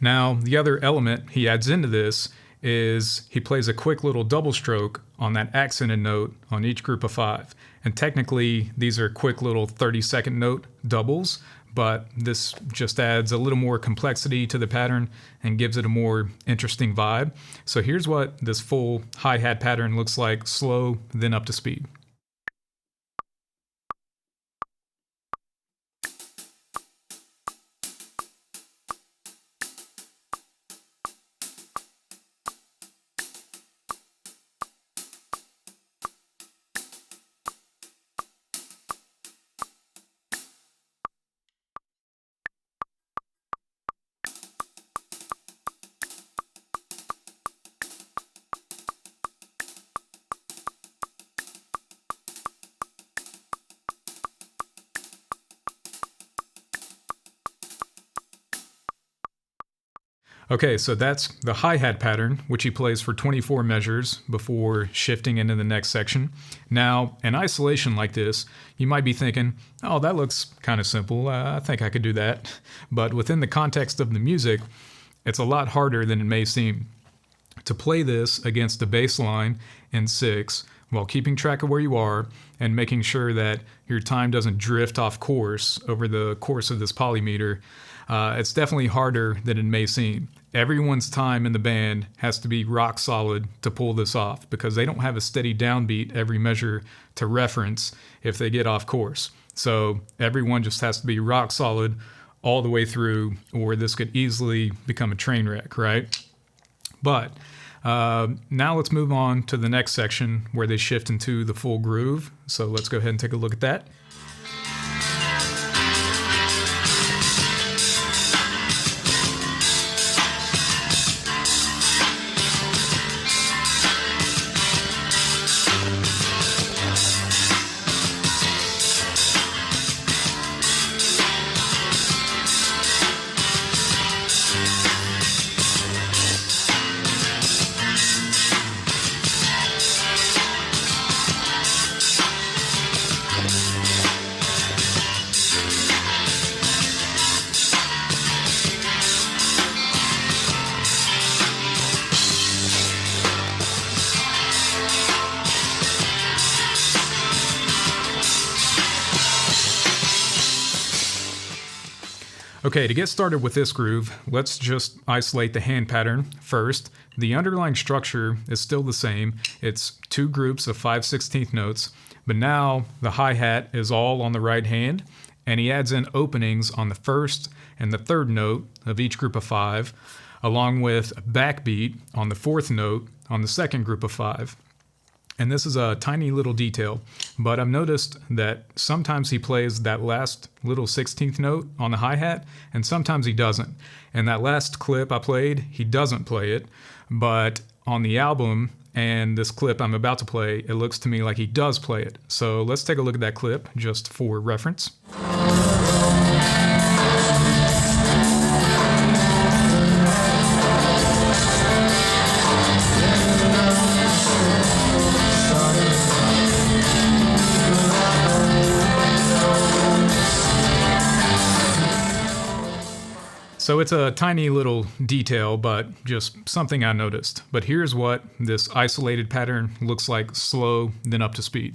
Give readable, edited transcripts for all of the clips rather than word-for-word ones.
Now, the other element he adds into this is he plays a quick little double stroke on that accented note on each group of 5. And technically, these are quick little 30-second note doubles, but this just adds a little more complexity to the pattern and gives it a more interesting vibe. So here's what this full hi-hat pattern looks like, slow, then up to speed. Okay, so that's the hi-hat pattern, which he plays for 24 measures before shifting into the next section. Now, in isolation like this, you might be thinking, oh, that looks kind of simple. I think I could do that. But within the context of the music, it's a lot harder than it may seem. To play this against a bass line in 6 while keeping track of where you are and making sure that your time doesn't drift off course over the course of this polymeter, it's definitely harder than it may seem. Everyone's time in the band has to be rock solid to pull this off because they don't have a steady downbeat every measure to reference if they get off course. So everyone just has to be rock solid all the way through, or this could easily become a train wreck, right? But now let's move on to the next section where they shift into the full groove. So let's go ahead and take a look at that. Okay, to get started with this groove, let's just isolate the hand pattern first. The underlying structure is still the same. It's 2 groups of 5/16 notes, but now the hi-hat is all on the right hand, and he adds in openings on the first and the third note of each group of 5, along with a backbeat on the 4th note on the second group of 5. And this is a tiny little detail, but I've noticed that sometimes he plays that last little 16th note on the hi-hat, and sometimes he doesn't. And that last clip I played, he doesn't play it, but on the album and this clip I'm about to play, it looks to me like he does play it. So let's take a look at that clip just for reference. So it's a tiny little detail, but just something I noticed. But here's what this isolated pattern looks like slow, then up to speed.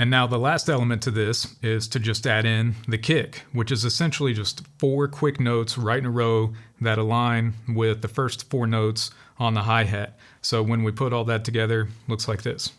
And now the last element to this is to just add in the kick, which is essentially just 4 quick notes right in a row that align with the first 4 notes on the hi-hat. So when we put all that together, it looks like this.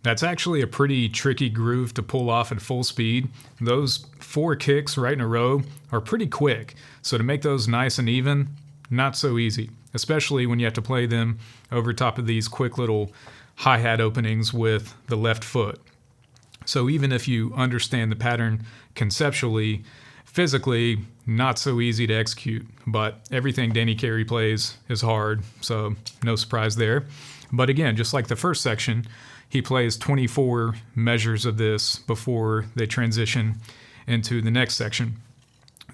That's actually a pretty tricky groove to pull off at full speed. Those 4 kicks right in a row are pretty quick, so to make those nice and even, not so easy, especially when you have to play them over top of these quick little hi-hat openings with the left foot. So even if you understand the pattern conceptually, physically, not so easy to execute, but everything Danny Carey plays is hard, so no surprise there. But again, just like the first section, he plays 24 measures of this before they transition into the next section.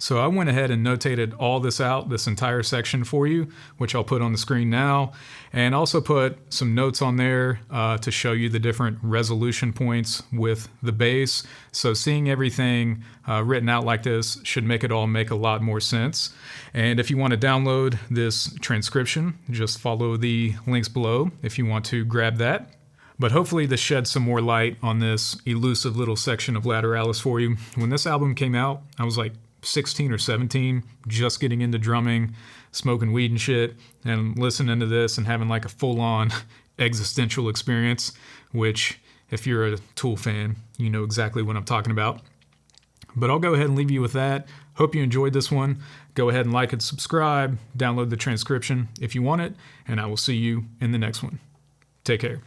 So I went ahead and notated all this out, this entire section for you, which I'll put on the screen now, and also put some notes on there to show you the different resolution points with the bass. So seeing everything written out like this should make it all make a lot more sense. And if you want to download this transcription, just follow the links below if you want to grab that. But hopefully this sheds some more light on this elusive little section of Lateralus for you. When this album came out, I was like 16 or 17, just getting into drumming, smoking weed and shit, and listening to this and having like a full-on existential experience, which if you're a Tool fan, you know exactly what I'm talking about. But I'll go ahead and leave you with that. Hope you enjoyed this one. Go ahead and like and subscribe, download the transcription if you want it, and I will see you in the next one. Take care.